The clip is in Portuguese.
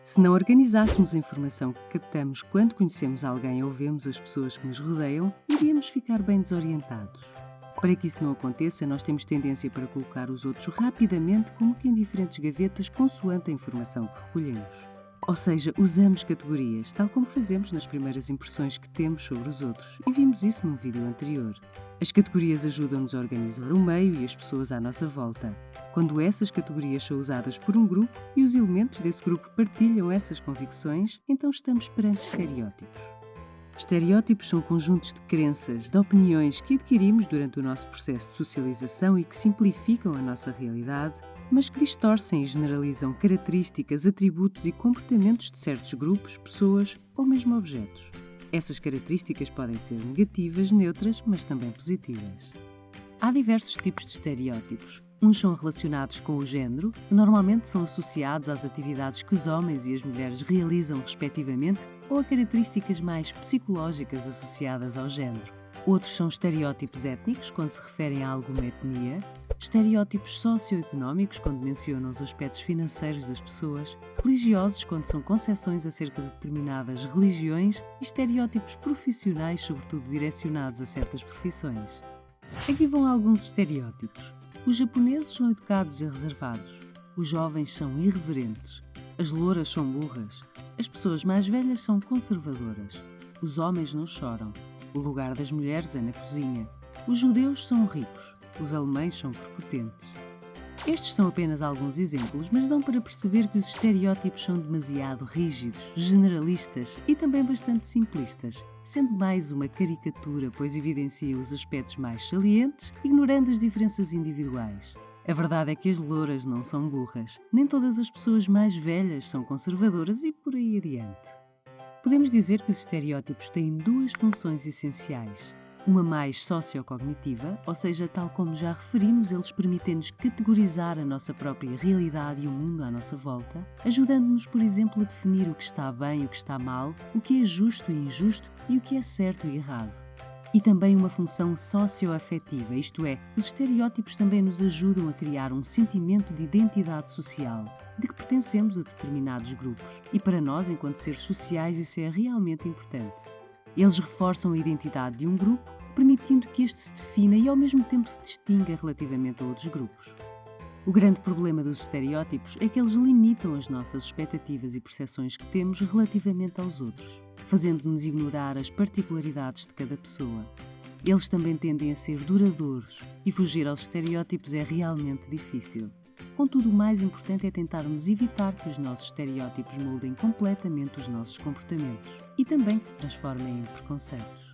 Se não organizássemos a informação que captamos quando conhecemos alguém ou vemos as pessoas que nos rodeiam, iríamos ficar bem desorientados. Para que isso não aconteça, nós temos tendência para colocar os outros rapidamente como que em diferentes gavetas consoante a informação que recolhemos. Ou seja, usamos categorias, tal como fazemos nas primeiras impressões que temos sobre os outros, e vimos isso num vídeo anterior. As categorias ajudam-nos a organizar o meio e as pessoas à nossa volta. Quando essas categorias são usadas por um grupo e os elementos desse grupo partilham essas convicções, então estamos perante estereótipos. Estereótipos são conjuntos de crenças, de opiniões que adquirimos durante o nosso processo de socialização e que simplificam a nossa realidade, mas que distorcem e generalizam características, atributos e comportamentos de certos grupos, pessoas ou mesmo objetos. Essas características podem ser negativas, neutras, mas também positivas. Há diversos tipos de estereótipos. Uns são relacionados com o género, normalmente são associados às atividades que os homens e as mulheres realizam respectivamente ou a características mais psicológicas associadas ao género. Outros são estereótipos étnicos, quando se referem a alguma etnia, estereótipos socioeconómicos, quando mencionam os aspectos financeiros das pessoas, religiosos, quando são concepções acerca de determinadas religiões, e estereótipos profissionais, sobretudo direcionados a certas profissões. Aqui vão alguns estereótipos. Os japoneses são educados e reservados. Os jovens são irreverentes. As louras são burras. As pessoas mais velhas são conservadoras. Os homens não choram. O lugar das mulheres é na cozinha. Os judeus são ricos. Os alemães são prepotentes. Estes são apenas alguns exemplos, mas dão para perceber que os estereótipos são demasiado rígidos, generalistas e também bastante simplistas, sendo mais uma caricatura, pois evidenciam os aspectos mais salientes, ignorando as diferenças individuais. A verdade é que as louras não são burras, nem todas as pessoas mais velhas são conservadoras e por aí adiante. Podemos dizer que os estereótipos têm duas funções essenciais. Uma mais sociocognitiva, ou seja, tal como já referimos, eles permitem-nos categorizar a nossa própria realidade e o mundo à nossa volta, ajudando-nos, por exemplo, a definir o que está bem e o que está mal, o que é justo e injusto e o que é certo e errado. E também uma função socioafetiva, isto é, os estereótipos também nos ajudam a criar um sentimento de identidade social, de que pertencemos a determinados grupos, e para nós, enquanto seres sociais, isso é realmente importante. Eles reforçam a identidade de um grupo, permitindo que este se defina e ao mesmo tempo se distinga relativamente a outros grupos. O grande problema dos estereótipos é que eles limitam as nossas expectativas e percepções que temos relativamente aos outros, fazendo-nos ignorar as particularidades de cada pessoa. Eles também tendem a ser duradouros e fugir aos estereótipos é realmente difícil. Contudo, o mais importante é tentarmos evitar que os nossos estereótipos moldem completamente os nossos comportamentos e também que se transformem em preconceitos.